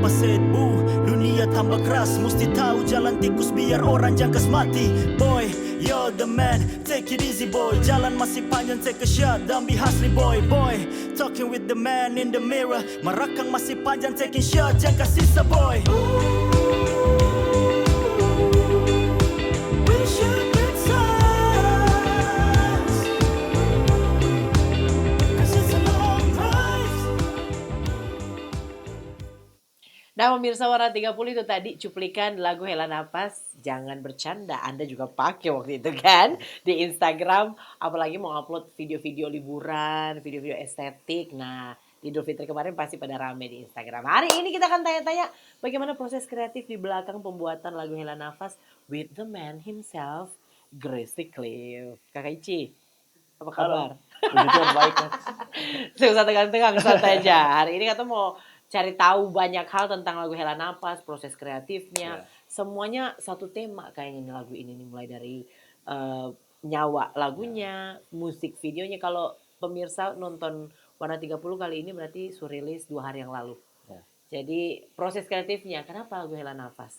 Papa said boo, dunia tambah keras, mesti tahu jalan tikus biar orang jangkas mati. Boy, you're the man, take it easy boy. Jalan masih panjang, take a shot, don't be hustly boy. Boy, talking with the man in the mirror. Marakang masih panjang, taking shot, jangkas sisa boy. We should get size, 'cause it's a long drive. Nah, pemirsa Warna 30 itu tadi cuplikan lagu Hela Nafas. Jangan bercanda, Anda juga pakai waktu itu kan di Instagram. Apalagi mau upload video-video liburan, video-video estetik. Nah, di Idul Fitri kemarin pasti pada rame di Instagram. Hari ini kita akan tanya-tanya bagaimana proses kreatif di belakang pembuatan lagu Hela Nafas with the man himself, Grizzly Cliff. Kakak Ici, apa kabar? Puji Tuhan baik kan. Tunggu satu tegang santai aja. Hari ini kata mau cari tahu banyak hal tentang lagu Hela Nafas, proses kreatifnya, semuanya satu tema kayaknya nih lagu ini nih, mulai dari nyawa lagunya, musik videonya. Kalau pemirsa nonton Warna 30 kali ini berarti rilis 2 hari yang lalu. Ya. Jadi proses kreatifnya, kenapa lagu Hela Nafas?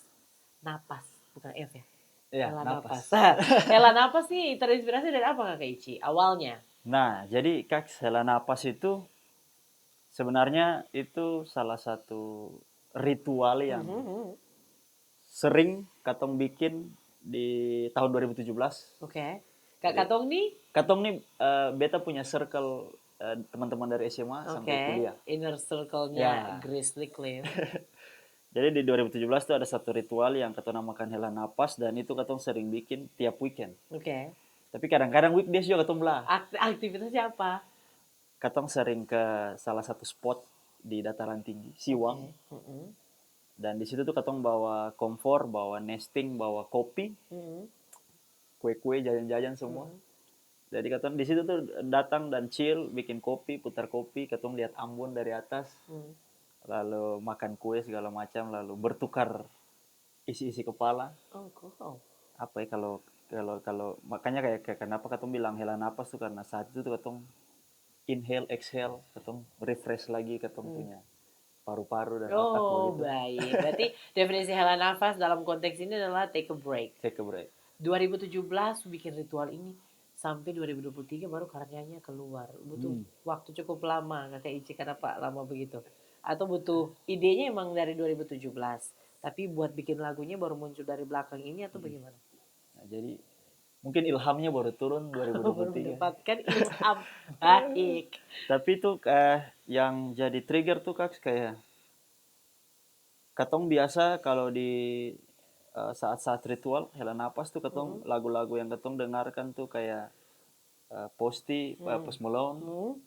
Napas, bukan F ya? Iya, Hela napas. Hela Nafas nih terinspirasi dari apa Kakak Ici awalnya? Nah, jadi Kak, Hela Napas itu sebenarnya itu salah satu ritual yang sering Katong bikin di tahun 2017. Oke. Kak Katong nih? Katong nih beta punya circle teman-teman dari SMA sampai kuliah. Inner circle-nya Ya. Grizzly Cliff. Jadi di 2017 tuh ada satu ritual yang Katong namakan Hela Napas, dan itu Katong sering bikin tiap weekend. Oke. Tapi kadang-kadang weekdays juga Katong belah. Aktivitasnya apa? Katong sering ke salah satu spot di dataran tinggi, Siwang. Dan di situ tuh Katong bawa komfor, bawa nesting, bawa kopi, kue-kue, jajan-jajan semua. Jadi Katong di situ tuh datang dan chill, bikin kopi, putar kopi, Katong lihat Ambon dari atas, lalu makan kue segala macam, lalu bertukar isi-isi kepala. Oh, cool. Apa ya kalau makanya kayak kenapa Katong bilang Hela Napas tuh, karena saat itu tuh Katong inhale, exhale, Katong refresh lagi Katong punya paru-paru dan otak Oh, begitu. baik. Berarti definisi Hela Nafas dalam konteks ini adalah take a break. Take a break. 2017 bikin ritual ini sampai 2023 baru karyanya keluar. Butuh waktu cukup lama Kakak Ici, kenapa lama begitu? Atau butuh idenya emang dari 2017, tapi buat bikin lagunya baru muncul dari belakang ini atau bagaimana? Nah, jadi mungkin ilhamnya baru turun Baru 2023. mendapatkan ilham. Baik. Tapi itu yang jadi trigger tuh Kak, kayak Katong biasa kalau di saat-saat ritual Hela Napas tuh Katong lagu-lagu yang Katong dengarkan tuh kayak Posty, Post Malone,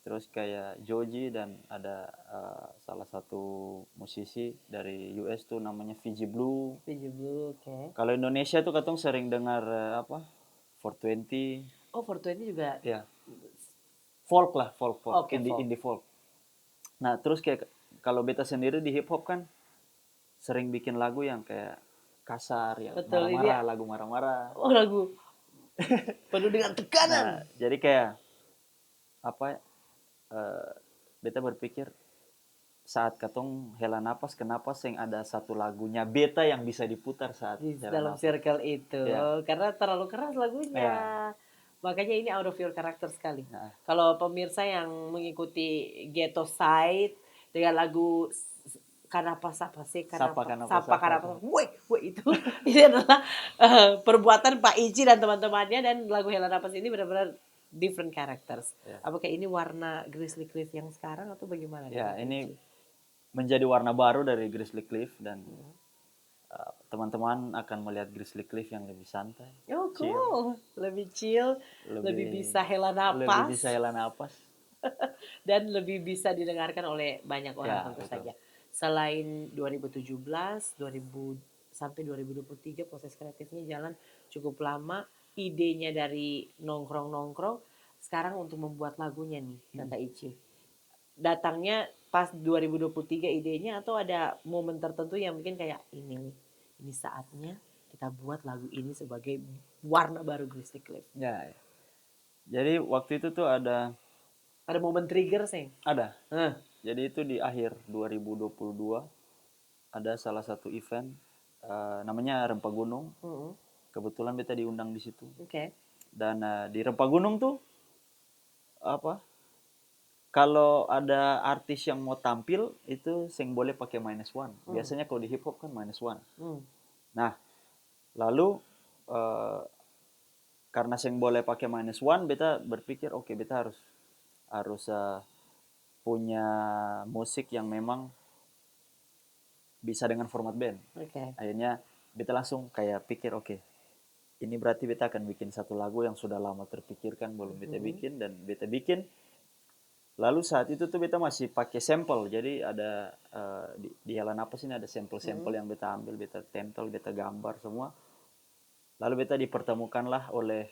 terus kayak Joji, dan ada salah satu musisi dari US tuh namanya Fiji Blue. Fiji Blue, oke. Kalau Indonesia tuh Katong sering dengar 420. Oh, 420 juga. Ya. Folk lah, folk. Oke, folk. Indie folk. Nah, terus kayak kalau beta sendiri di hip hop kan sering bikin lagu yang kayak kasar, ya Betul, marah-marah, lagu marah-marah. Oh, lagu penuh dengan tekanan. Nah, jadi kayak apa? Beta berpikir saat Katong Hela Napas, kenapa sing ada satu lagunya beta yang bisa diputar saat Di Hela dalam Napas? circle itu, Ya. karena terlalu keras lagunya. Ya. Makanya ini out of your character sekali. Nah. Kalau pemirsa yang mengikuti Ghetto Side dengan lagu Kanapas apa sih? Sapa Kanapas. Woi, itu ini adalah perbuatan Pak Ici dan teman-temannya, dan lagu Hela Napas ini benar-benar different characters. Ya. Apakah ini warna Grizzly Cliff yang sekarang atau bagaimana? Ya, Pak ini Ici? menjadi warna baru dari Grizzly Cliff, dan teman-teman akan melihat Grizzly Cliff yang lebih santai. Oh, cool. Lebih chill, lebih bisa Hela Napas. Lebih bisa Hela Napas. Dan lebih bisa didengarkan oleh banyak orang, Ya, tentu betul. saja. Selain 2017, sampai 2023 proses kreatifnya jalan cukup lama. Idenya dari nongkrong-nongkrong, sekarang untuk membuat lagunya nih, Kakak Ici. Datangnya pas 2023 idenya, atau ada momen tertentu yang mungkin kayak ini saatnya kita buat lagu ini sebagai warna baru Grizzly Cliff. Ya. Jadi waktu itu tuh ada Ada momen trigger sih. Jadi itu di akhir 2022 ada salah satu event namanya Rempah Gunung. Kebetulan beta diundang di situ. Oke. Dan di Rempah Gunung tuh apa? Kalau ada artis yang mau tampil itu sing boleh pakai -1. Biasanya kalau di hip hop kan -1. Nah, lalu karena sing boleh pakai -1, beta berpikir oke, beta harus punya musik yang memang bisa dengan format band. Oke. Akhirnya beta langsung kayak pikir oke, ini berarti beta akan bikin satu lagu yang sudah lama terpikirkan belum beta bikin, dan beta bikin. Lalu saat itu tuh beta masih pakai sampel, jadi ada di Hela Napas ini ada sampel-sampel yang beta ambil, beta tempel, beta gambar semua. Lalu beta dipertemukanlah oleh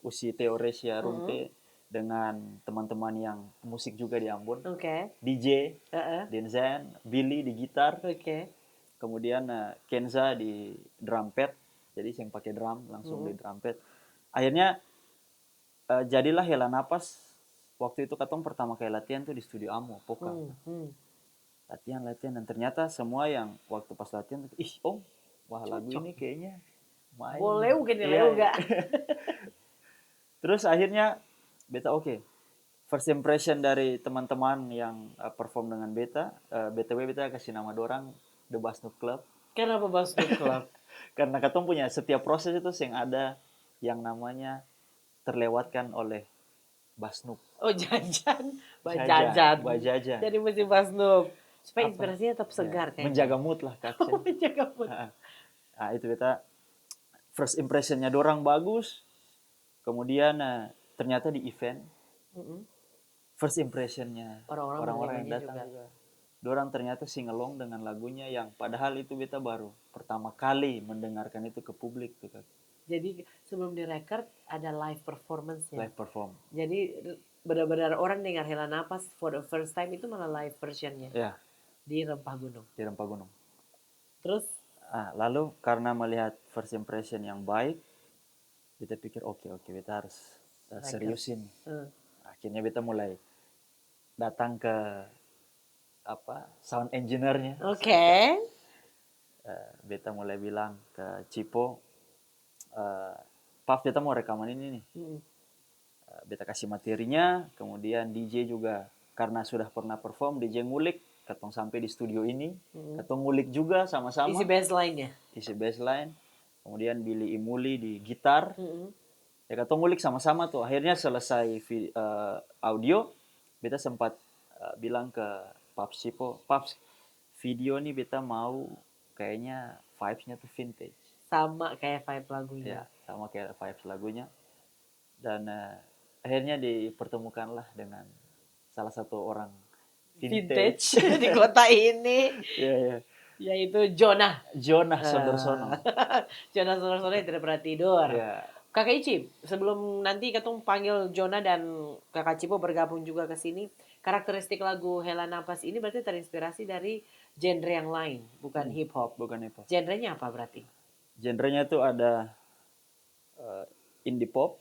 Usi Teoresia Rumpe dengan teman-teman yang musik juga di Ambon. Oke. DJ, Denzen, Billy di gitar, Oke. kemudian Kenza di drum pad, jadi yang pakai drum langsung di drum pad. Akhirnya jadilah Hela Napas. Waktu itu katong pertama kali latihan tuh di studio Amo, Poka. Latihan, dan ternyata semua yang waktu pas latihan tuh, wah lagu ini kayaknya main. Boleh mungkin Iya. enggak. Terus akhirnya beta oke. First impression dari teman-teman yang perform dengan beta, BTW beta kasih nama dorang The Basnuk Club. Kenapa Basnuk Club? Karena katong punya setiap proses itu yang ada yang namanya terlewatkan oleh Basnuk. Oh, jajan. Bajajan. Jadi mesti Basnuk. Supaya inspirasinya tetap segar kayaknya. Menjaga mood lah kakek. Menjaga mood. Nah, itu beta first impressionnya dorang bagus. Kemudian ternyata di event first impressionnya orang-orang yang datang juga. Dorang ternyata singelong dengan lagunya yang padahal itu beta baru pertama kali mendengarkan itu ke publik tuh Kak. Jadi sebelum direkord ada live performance-nya. Live perform. Jadi benar-benar orang dengar Hela Napas for the first time itu malah live versionnya. Ya. Di Rempah Gunung. Di Rempah Gunung. Terus? Lalu karena melihat first impression yang baik, beta pikir oke, beta harus seriusin. Akhirnya beta mulai datang ke sound engineer-nya. Oke. Beta mulai bilang ke Cipo, Paf, beta mau rekaman ini nih. Beta kasih materinya, kemudian DJ juga karena sudah pernah perform, DJ ngulik, katong sampai di studio ini, katong ngulik juga sama-sama. Isi bassline-nya. Isi bassline, kemudian Billy Imuli di gitar. Ya katong ngulik sama-sama tuh. Akhirnya selesai audio, beta sempat bilang ke Paps Cipo, Paps, video nih beta mau kayaknya vibes-nya tuh vintage. Sama kayak vibe lagunya. Ya, sama kayak vibes lagunya. Dan akhirnya dipertemukanlah dengan salah satu orang vintage di kota ini. Iya. Yaitu Jonah Sondersono. Jonah Sondersono yang tidak pernah tidur. Yeah. Kakak Icip, sebelum nanti ketemu panggil Jonah dan Kakak Cipo bergabung juga ke sini, karakteristik lagu Hela Napas ini berarti terinspirasi dari genre yang lain, bukan hip hop. Bukan hip hop. Genrenya apa berarti? Genrenya tuh ada indie pop,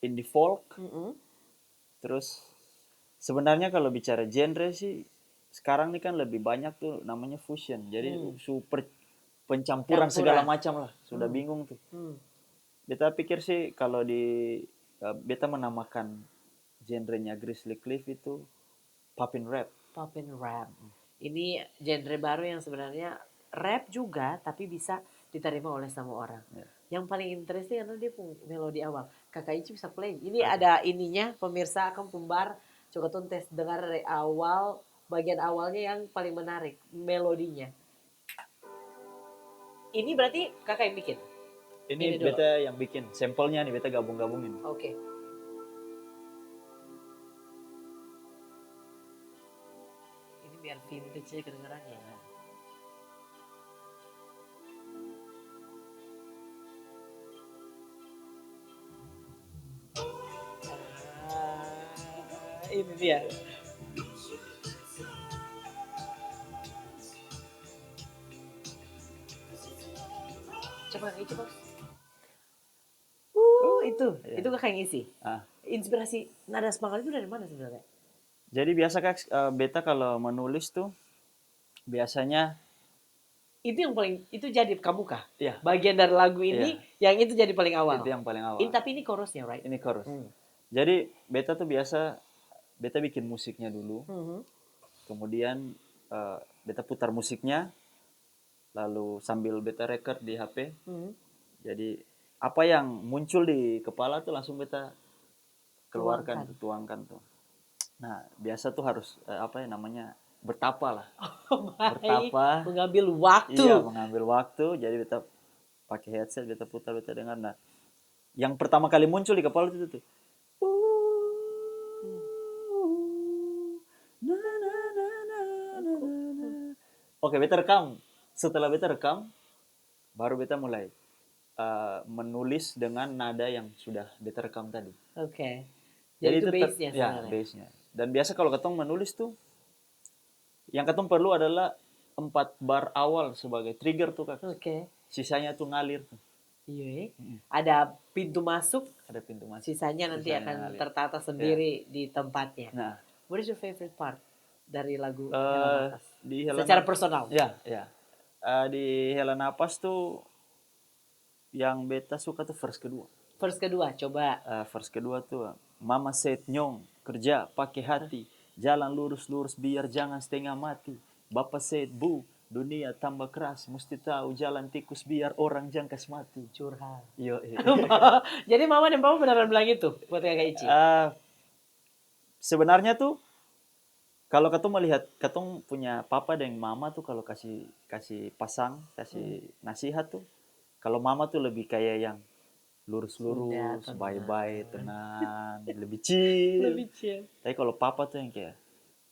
indie folk, terus sebenarnya kalau bicara genre sih sekarang ini kan lebih banyak tuh namanya fusion, jadi super pencampuran segala macam lah, sudah bingung tuh. Beta pikir sih kalau beta menamakan genrenya Grizzly Cliff itu poppin rap. Poppin rap. Ini genre baru yang sebenarnya rap juga tapi bisa diterima oleh semua orang. Yang paling interesting adalah dia punya melodi awal. Kakak Ici bisa play. Ini ada ininya, pemirsa akan pembar. Coba tuh tes dengar dari awal, bagian awalnya yang paling menarik, melodinya. Ini berarti kakak yang bikin? Ini beta yang bikin, sampelnya nih beta gabung-gabungin. Oke. Ini biar vintage aja kedengarannya. Ini dia. Coba itu kakak yang isi. Inspirasi nada semangat itu dari mana sebenarnya? Jadi biasa Kak, beta kalau menulis tuh Biasanya Itu yang paling, itu jadi Kamuka. ya Bagian dari lagu ini yang itu jadi paling awal. itu yang paling awal. Tapi ini chorusnya, right? Ini chorus. Hmm. Jadi beta tuh biasa beta bikin musiknya dulu, Mhm. kemudian beta putar musiknya, lalu sambil beta record di HP. Mhm. Jadi apa yang muncul di kepala tuh langsung beta keluarkan, tuangkan tuh. Nah biasa tuh harus apa ya namanya, bertapa lah. Baik. Bertapa. Mengambil waktu. Iya, mengambil waktu. Jadi beta pakai headset, beta putar, beta dengar. Nah, yang pertama kali muncul di kepala itu tuh. Oke, beta rekam. Setelah beta rekam, baru beta mulai menulis dengan nada yang sudah beta rekam tadi. Oke. Jadi itu base-nya ya, sebenarnya. base-nya. Dan biasa kalau ketong menulis tuh, yang ketong perlu adalah 4 bar awal sebagai trigger tuh, Kak. Oke. Sisanya tuh ngalir tuh. Iya. Ada pintu masuk, Ada pintu masuk. sisanya nanti Sisanya akan ngalir. tertata sendiri di tempatnya. Nah, What is your favorite part dari lagu Eh, Hela Nafas? di Hela Secara Nafas- personal. Ya, ya. Di Hela Napas tuh yang beta suka tuh verse kedua. Verse kedua, coba. Verse kedua tuh, Mama said nyong, kerja pakai hati, jalan lurus-lurus biar jangan setengah mati. Bapak said bu, dunia tambah keras, mesti tahu jalan tikus biar orang jangkas mati. Curhat. Yo, Jadi mama dan papa beneran bilang itu buat kakak Ici? sebenarnya tuh kalau ketong melihat, ketong punya papa dan mama tuh kalau kasih pasang, kasih nasihat tuh, kalau mama tuh lebih kayak yang lurus-lurus, Sudah, tenang. bye-bye, tenang, lebih chill. Lebih chill. Tapi kalau papa tuh yang kayak,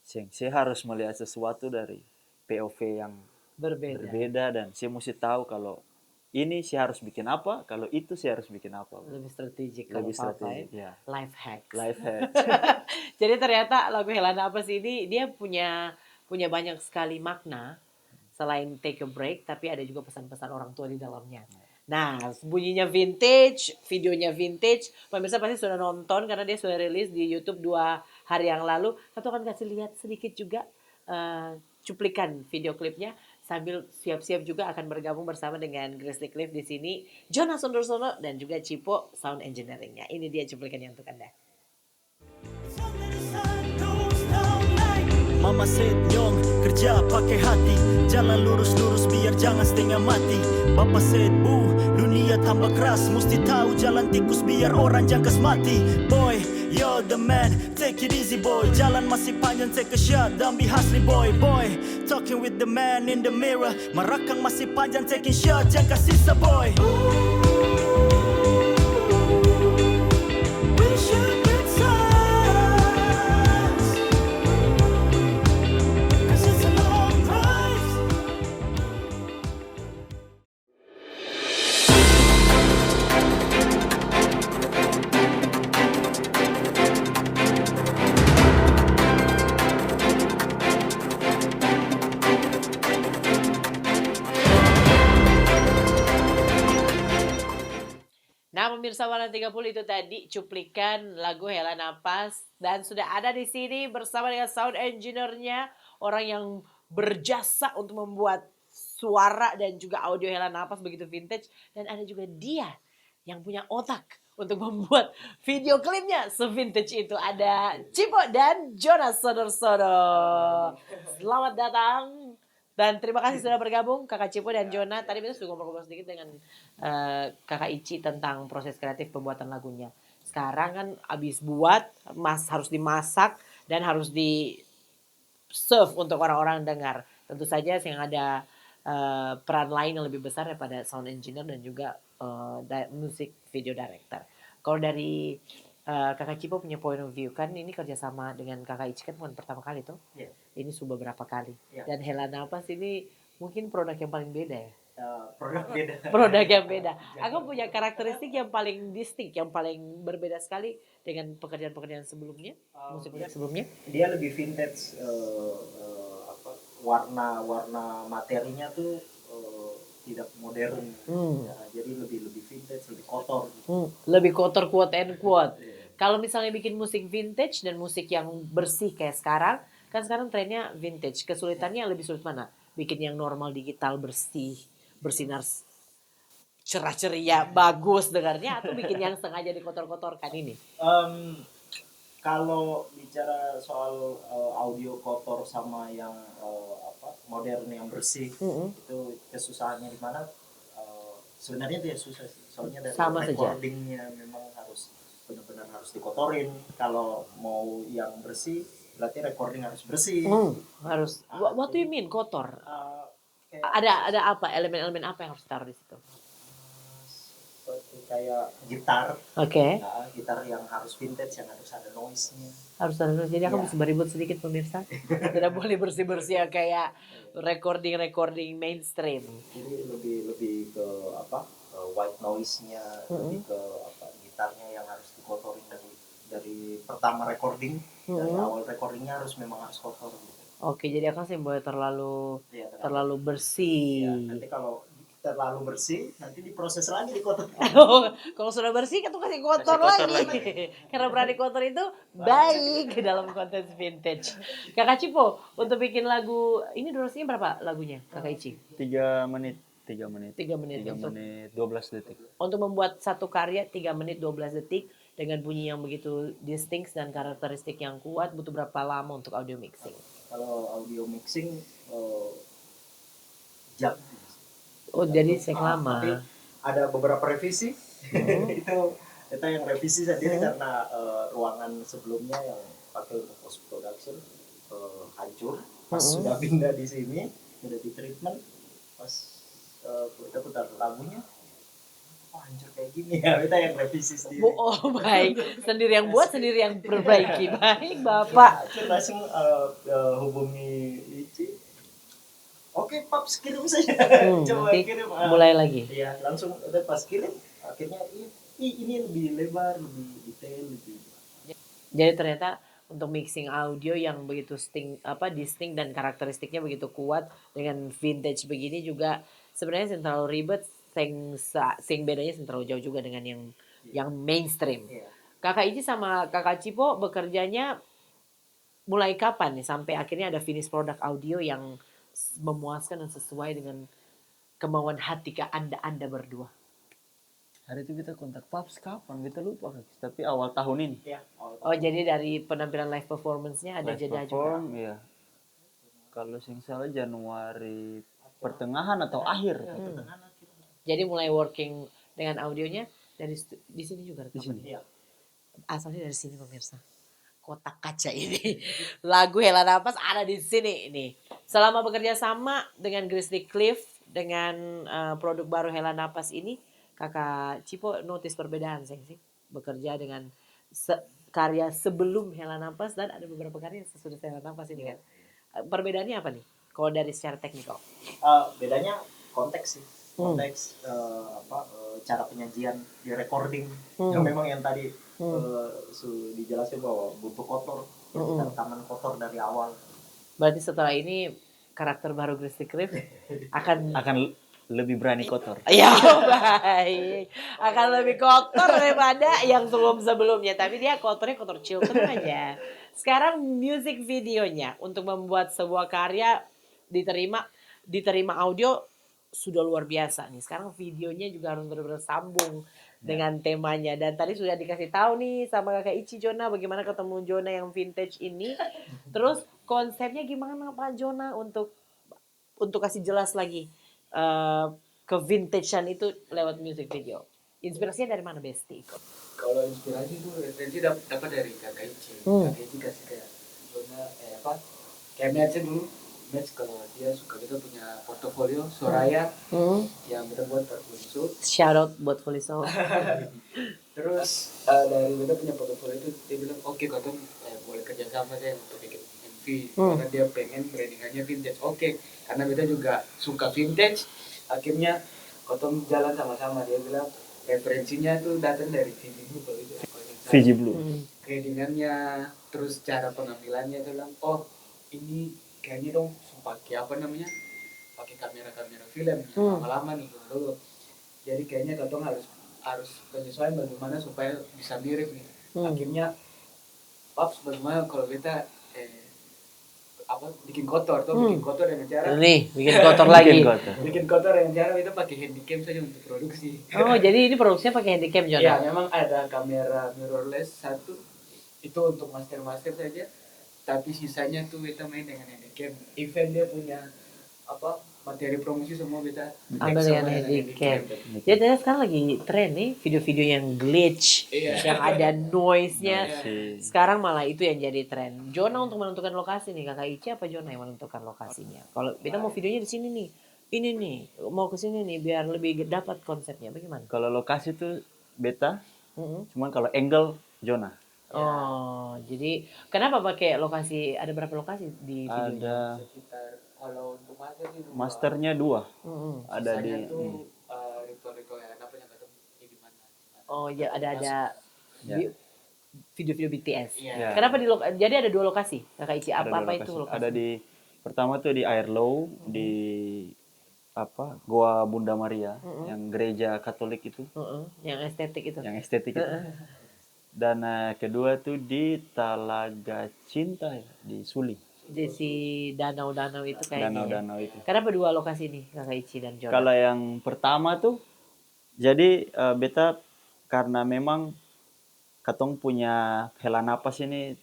saya harus melihat sesuatu dari POV yang berbeda dan saya mesti tahu kalau ini saya harus bikin apa, kalau itu saya harus bikin apa. Lebih strategik kalau Lebih papa strategik, ya. ya. Life hacks. Life hack. Jadi ternyata lagu Hela Nafas ini dia punya banyak sekali makna selain take a break, tapi ada juga pesan-pesan orang tua di dalamnya. Nah, bunyinya vintage, videonya vintage. Pemirsa pasti sudah nonton karena dia sudah rilis di YouTube 2 hari yang lalu. Satu akan kasih lihat sedikit juga cuplikan video klipnya sambil siap-siap juga akan bergabung bersama dengan Grizzly Cliff di sini, Jonas Sondersono dan juga Cipo sound engineeringnya. Ini dia cuplikannya untuk Anda. Mama said nyong, kerja pakai hati, jalan lurus-lurus biar jangan setengah mati. Bapak said bu, dunia tambah keras, mesti tahu jalan tikus biar orang jangkas mati. Boy, you're the man, take it easy boy, jalan masih panjang, take a shot, don't be hustling boy. Boy, talking with the man in the mirror, marakang masih panjang, taking shot, jangan sisa boy. We should get sides, 'cause it's a long drive. Nah, pemirsa Warna 30 itu tadi cuplikan lagu Hela Nafas dan sudah ada di sini bersama dengan sound engineer-nya, orang yang berjasa untuk membuat suara dan juga audio Hela Nafas begitu vintage, dan ada juga dia yang punya otak untuk membuat video klipnya se-vintage itu. Ada Cipo dan Jonas Sondersono. Selamat datang. Dan terima kasih sudah bergabung Kakak Cipo dan Jona. Tadi kita sudah ngobrol-ngobrol sedikit dengan Kakak Ici tentang proses kreatif pembuatan lagunya. Sekarang kan abis buat, harus dimasak dan harus di serve untuk orang-orang dengar. Tentu saja yang ada peran lain yang lebih besar daripada sound engineer dan juga music video director. Kalau dari Kakak Cipo punya point of view, kan ini kerjasama dengan Kakak Ici kan bukan pertama kali tuh. Iya. Ini sudah beberapa kali. Iya. Dan Hela Nafas ini mungkin produk yang paling beda ya. Produk beda. Produk yang beda. Aku punya karakteristik yang paling distinct, yang paling berbeda sekali dengan pekerjaan-pekerjaan sebelumnya, musik-musik sebelumnya. Dia lebih vintage, warna materinya tuh tidak modern. Ya, jadi lebih vintage, lebih kotor. Lebih kotor, quote and quote. Kalau misalnya bikin musik vintage dan musik yang bersih kayak sekarang, kan sekarang trennya vintage. Kesulitannya yang lebih sulit mana? bikin yang normal digital bersih, bersinar cerah ceria, bagus dengarnya, atau bikin yang sengaja dikotor-kotorkan ini? Kalau bicara soal audio kotor sama yang modern yang bersih, itu kesusahannya di mana? Sebenarnya tidak susah sih, soalnya dari Sama saja. recordingnya memang harus benar-benar harus dikotorin. Kalau mau yang bersih, berarti recording harus bersih. Harus. What do you mean kotor? Kayak Ada apa elemen-elemen apa yang harus taruh di situ? seperti kayak gitar, Oke. nah, gitar yang harus vintage, yang harus ada noise-nya. Harus ada. Jadi aku Iya. bisa beribut sedikit pemirsa. Tidak boleh bersih-bersih ya kayak recording mainstream. Jadi lebih ke white noise-nya, lebih ke gitarnya yang harus dikotorin dari pertama recording, dari awal recordingnya memang harus kotor gitu. Oke, jadi aku sih boleh terlalu Iya, bersih. ya, nanti kalau terlalu bersih, nanti diproses lagi dikotor. Kalau sudah bersih kan tuh kasih kotor, Kasih kotor lagi. Karena berani kotor itu baik dalam konteks vintage. Kakak Cipo, untuk bikin lagu ini durasinya berapa lagunya Kakak Ici? 3 menit. 3 menit. 3 menit. 3 menit 12 detik. Untuk membuat satu karya 3 menit 12 detik dengan bunyi yang begitu distinct dan karakteristik yang kuat, butuh berapa lama untuk audio mixing? Kalau audio mixing jam. Oh, jadi lama. Tapi ada beberapa revisi. itu yang revisi sendiri karena ruangan sebelumnya yang pakai untuk post production hancur. Pas sudah pindah di sini, sudah di treatment, pas kita putar lagunya, hancur kayak gini ya. Kita yang revisi sendiri. Oh, baik. Sendiri yang buat, sendiri yang perbaiki. Baik, Bapak. Langsung hubungi Ici. Oke, Paps, kirim saja. Coba nanti kirim. mulai lagi. Iya, langsung udah pas kirim, akhirnya ini lebih lebar, lebih detail, lebih. Jadi ternyata untuk mixing audio yang begitu distinct dan karakteristiknya begitu kuat dengan vintage begini juga sebenarnya terlalu ribet, sing bedanya terlalu jauh juga dengan yang mainstream. Iya. Kakak Ici sama Kakak Cipo bekerjanya mulai kapan nih sampai akhirnya ada finish produk audio yang memuaskan dan sesuai dengan kemauan hati ke Anda berdua? Hari itu kita kontak Paps kapan? Kita lupa, tapi awal tahun ini. Iya. Oh, jadi dari penampilan live performance-nya ada Live jeda juga. perform, iya. Kalau sing salah Januari pertengahan atau akhir. Jadi mulai working dengan audionya di sini juga Di sini. Iya. asalnya dari sini pemirsa. Kotak kaca ini. Lagu Hela Napas ada di sini ini. Selama bekerja sama dengan Grizzly Cliff dengan produk baru Hela Napas ini, Kakak Cipo notice perbedaan sih bekerja dengan karya sebelum Hela Napas dan ada beberapa karya yang sesudah Hela Napas ini kan. Perbedaannya apa nih? Kalau dari secara teknikal? Bedanya konteks sih. Konteks cara penyajian di recording yang memang yang tadi dijelaskan bahwa butuh kotor, rekaman kotor dari awal. Berarti setelah ini karakter baru Grizzly Cliff akan lebih berani kotor. ya baik, akan lebih kotor daripada yang sebelumnya. Tapi dia kotornya kotor chilton aja. Sekarang music videonya untuk membuat sebuah karya diterima audio sudah luar biasa nih. Sekarang videonya juga harus benar-benar sambung dengan temanya. Dan tadi sudah dikasih tahu nih sama Kakak Ici Jona bagaimana ketemu Jona yang vintage ini. Terus konsepnya gimana Pak Jona untuk kasih jelas lagi ke vintagean itu lewat music video. Inspirasinya dari mana Besti? Kalau inspirasi itu referensi dapat dari Kakak Ici. Kakak Ici kasih kayak Jona kayak match dulu. Match kalau dia suka kita punya portofolio Soraya yang kita buat portfolio. Shout out buat Foliso. Terus dari kita punya portofolio itu dia bilang oke Kotong boleh kerja sama saya untuk bikin MV karena dia pengen brandingannya vintage. Oke, karena kita juga suka vintage. Akhirnya Kotong jalan sama-sama. Dia bilang referensinya tuh datang dari Fiji Blue kalau itu. Fiji Blue. Kredingannya, terus cara pengambilannya dia bilang oh ini kayaknya dong pakai pakai kamera film lama-lama nih dulu. Jadi kayaknya Kotong harus penyesuaian bagaimana supaya bisa mirip nih. Akhirnya Paps bagaimana kalau kita apa bikin kotor tuh bikin kotor dengan cara Nih, bikin kotor lagi. Bikin kotor. bikin kotor dengan cara kita pakai handycam saja untuk produksi. Oh, jadi ini produksinya pakai handycam, Ya Jona? memang ada kamera mirrorless satu itu untuk master saja, tapi sisanya tuh kita main dengan handycam. Event dia punya apa materi promosi semua kita Ambil dengan handycam. Jadi ternyata sekarang lagi tren nih video-video yang glitch, Iya. yang ada noise-nya. Si Sekarang malah itu yang jadi tren. Jona untuk menentukan lokasi nih, Kakak Ici apa Jona yang menentukan lokasinya? Kalau kita mau videonya di sini nih, ini nih, mau ke sini nih biar lebih dapat konsepnya. Bagaimana? kalau lokasi tuh beta, Mm-mm. cuman kalau angle Jona. Oh, jadi kenapa pakai lokasi? Ada berapa lokasi di videonya? Ada sekitar kalau untuk master sih dua. masternya 2. Mm-mm. Ada Sisanya di tuh ritual yang apa yang ketemu di mana. Oh, ya ada Ya. video-video BTS. Iya. Ya. Kenapa jadi ada 2 lokasi? Kakak Ici ada apa dua itu lokasi. lokasi? Ada di pertama tuh di Airlow di apa Goa Bunda Maria yang gereja Katolik itu, Mm-mm, yang estetik itu. yang estetik itu. Dan kedua tuh di Talaga Cinta ya, di Suli, Di si danau-danau itu kayaknya. Ya. danau-danau itu. Kenapa 2 lokasi nih, Kakak Ici dan Jona? Kalau yang pertama tuh jadi beta karena memang katong punya hela napas ini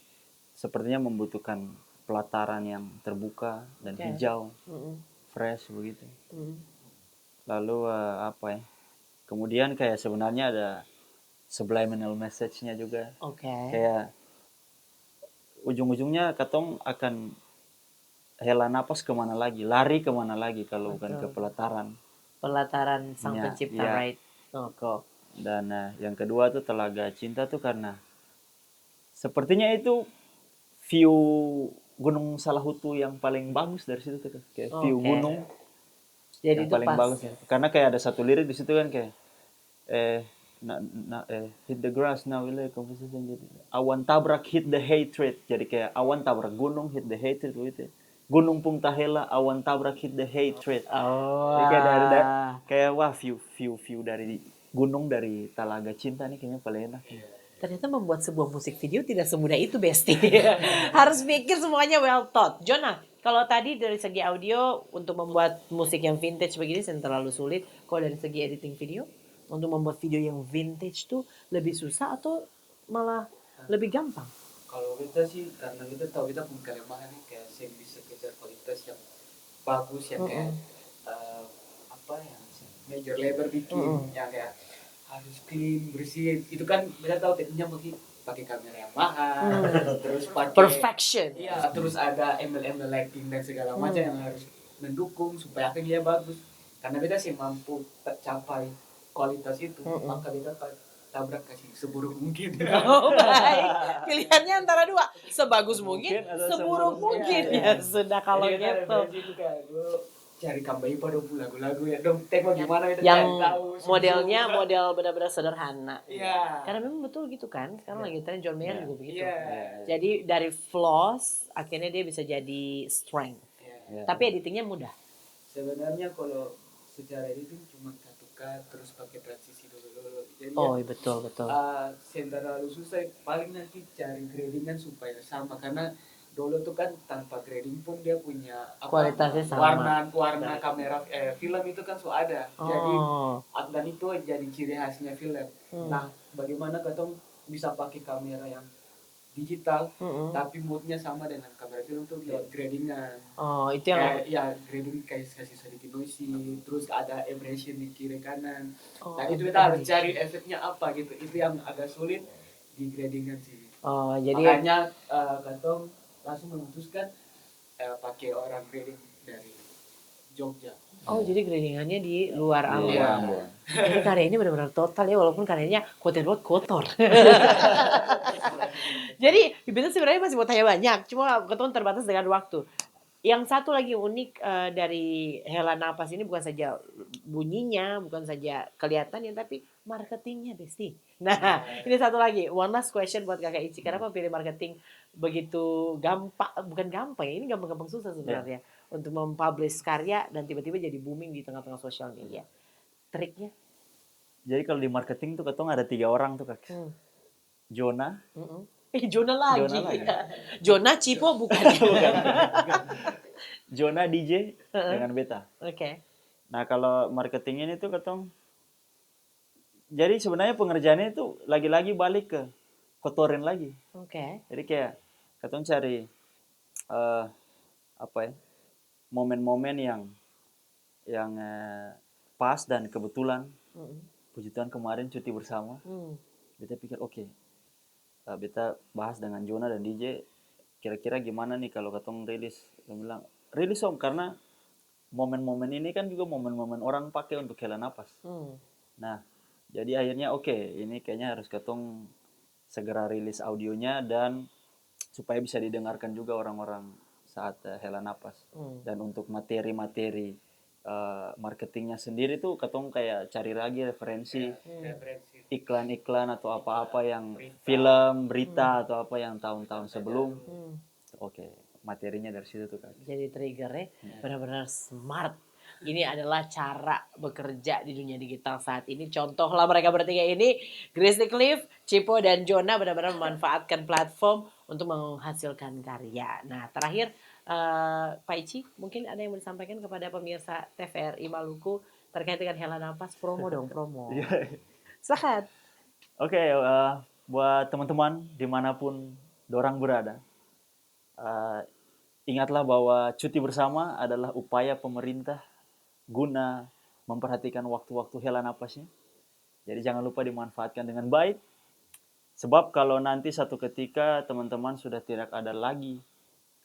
sepertinya membutuhkan pelataran yang terbuka dan Oke. hijau, Mm-mm, fresh begitu. mm. Lalu apa ya? Kemudian kayak sebenarnya ada subliminal message-nya juga. Oke. Kayak ujung-ujungnya katong akan hela napas kemana lagi, lari kemana lagi kalau bukan ke pelataran. Pelataran sang Ya, pencipta, ya. right? Oke. Dan yang kedua tuh Telaga Cinta tuh karena sepertinya itu view Gunung Salahutu yang paling bagus dari situ tuh, kayak view Oke. gunung Jadi yang itu paling pas. bagus. Karena kayak ada satu lirik di situ kan kayak hit the grass now we lay conversation, jadi awan tabrak hit the hatred, jadi kayak awan tabrak gunung hit the hatred gitu. Gunung pun tahela awan tabrak hit the hatred. Oh. Jadi kayak wah view dari gunung dari Talaga Cinta nih kayaknya paling enak. Ternyata membuat sebuah musik video tidak semudah itu, Besti. Harus pikir semuanya well thought. Jona, kalau tadi dari segi audio untuk membuat musik yang vintage begini yang terlalu sulit. Kalau dari segi editing video, untuk membuat video yang vintage tuh lebih susah atau malah lebih gampang? Kalau kita sih karena kita tahu kita punya kelemahan nih kayak saya bisa kejar kualitas yang bagus yang kayak apa ya major labor bikin yang kayak harus clean bersih itu kan kita tahu tekniknya mungkin pakai kamera yang mahal terus pakai Perfection. iya terus ada ML lighting dan segala macam yang harus mendukung supaya akhirnya bagus karena kita sih mampu tercapai kualitas itu maka kita tabrak kasih seburuk mungkin. Oh, baik. Pilihannya antara 2. Sebagus mungkin, atau seburuk mungkin. Ya sudah kalau Jadi kita gitu. referensi itu kayak gue cari kambai pada lagu-lagu ya dong tengok gimana kita Yang cari tahu modelnya model benar-benar sederhana. iya Karena memang betul gitu kan. Sekarang lagi tren John Mayer juga begitu. iya Jadi dari flaws akhirnya dia bisa jadi strength. Ya. Tapi editingnya mudah. sebenarnya kalau secara editing cuma cut terus pakai transisi dulu jadi Oh, betul betul. terlalu susah paling nanti cari gradingan supaya sama karena dulu tuh kan tanpa grading pun dia punya Kualitasnya sama. warna kamera film itu kan so ada jadi Oh. dan itu jadi ciri khasnya film nah bagaimana katong bisa pakai kamera yang digital tapi moodnya sama dengan kamera film tuh lewat gradingan Oh, itu yang kayak ya grading kayak kasih sedikit noisy terus ada abrasion di kiri kanan dan itu kita harus cari efeknya apa gitu itu yang agak sulit di gradingan sih Oh, jadi makanya katong langsung memutuskan pakai orang grading dari Jogja. oh, jadi gradingannya di luar Ambon. Iya. Ini karyanya benar-benar total ya, walaupun karyanya quote and quote kotor. Jadi, Bibita sebenarnya masih mau tanya banyak, cuma kebetulan terbatas dengan waktu. Yang satu lagi unik dari Hela Napas ini bukan saja bunyinya, bukan saja kelihatannya, tapi marketingnya, Besti. Nah, ini satu lagi, one last question buat Kakak Ici. Kenapa pilih marketing begitu gampang, bukan gampang ya, ini gampang-gampang susah sebenarnya. Untuk mempublish karya dan tiba-tiba jadi booming di tengah-tengah sosial media. Triknya? Jadi kalau di marketing tuh ketong ada 3 orang tuh Kak. Jona, Jonah lagi. Jonah lagi. Jonah Cipo bukan. Bukan. Jonah DJ dengan beta. Oke. Nah kalau marketing ini tuh ketong, jadi sebenarnya pengerjaannya itu lagi-lagi balik ke kotorin lagi. Oke. Jadi kayak ketong cari apa ya, momen-momen yang pas dan kebetulan. Puji Tuhan kemarin cuti bersama. Beta pikir oke, beta bahas dengan Jonah dan DJ. Kira-kira gimana nih kalau ketong rilis? Dia bilang rilis om, karena momen-momen ini kan juga momen-momen orang pakai untuk hela napas. Nah, jadi akhirnya oke, ini kayaknya harus ketong segera rilis audionya dan supaya bisa didengarkan juga orang-orang saat hela napas. Dan untuk materi-materi marketingnya sendiri tuh ketong kayak cari lagi referensi iklan-iklan atau apa-apa yang film, berita atau apa yang tahun-tahun sebelum. Oke, materinya dari situ tuh kan. Jadi triggernya benar-benar smart. Ini adalah cara bekerja di dunia digital saat ini. Contohlah mereka bertiga ini, Grizzly Cliff, Cipo, dan Jonah benar-benar memanfaatkan platform untuk menghasilkan karya. Nah, terakhir Pak Ici, mungkin ada yang mau disampaikan kepada pemirsa TVRI Maluku terkait dengan hela napas, promo dong, promo. Silakan. Oke, buat teman-teman dimanapun dorang berada, ingatlah bahwa cuti bersama adalah upaya pemerintah guna memperhatikan waktu-waktu hela napasnya. Jadi jangan lupa dimanfaatkan dengan baik. Sebab kalau nanti satu ketika teman-teman sudah tidak ada lagi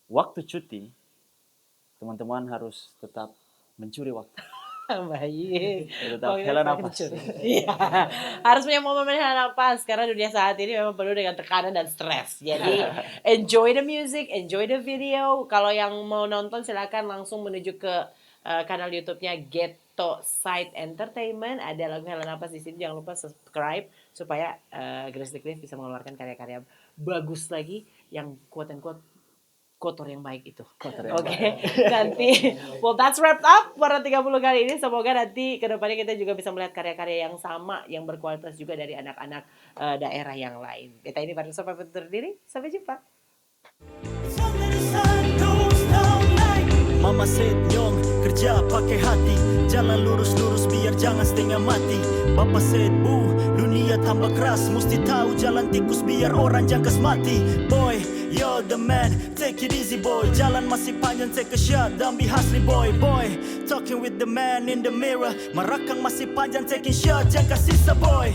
waktu cuti, teman-teman harus tetap mencuri waktu. Baik. Tetap hela napas. Iya. Harus punya momen hela napas karena dunia saat ini memang penuh dengan tekanan dan stres. Jadi enjoy the music, enjoy the video. Kalau yang mau nonton silakan langsung menuju ke kanal YouTube-nya Ghetto Side Entertainment. Ada lagu hela napas di sini. Jangan lupa subscribe supaya Grizzly Cliff bisa mengeluarkan karya-karya bagus lagi yang quote and quote kotor yang baik itu. Oke. Nanti that's wrapped up para 30 kali ini. Semoga nanti ke depannya kita juga bisa melihat karya-karya yang sama, yang berkualitas juga dari anak-anak daerah yang lain. Kita ini pada sampai berdiri. Sampai jumpa. Mama said nyong, kerja pakai hati, jalan lurus-lurus biar jangan setengah mati. Papa said bu, dunia tambah keras, mesti tahu jalan tikus biar orang jangan mati. Boy, you're the man, take it easy boy, jalan masih panjang, take a shot, don't be hustling boy. Boy, talking with the man in the mirror, marakang masih panjang, taking shot, jangan sisa boy.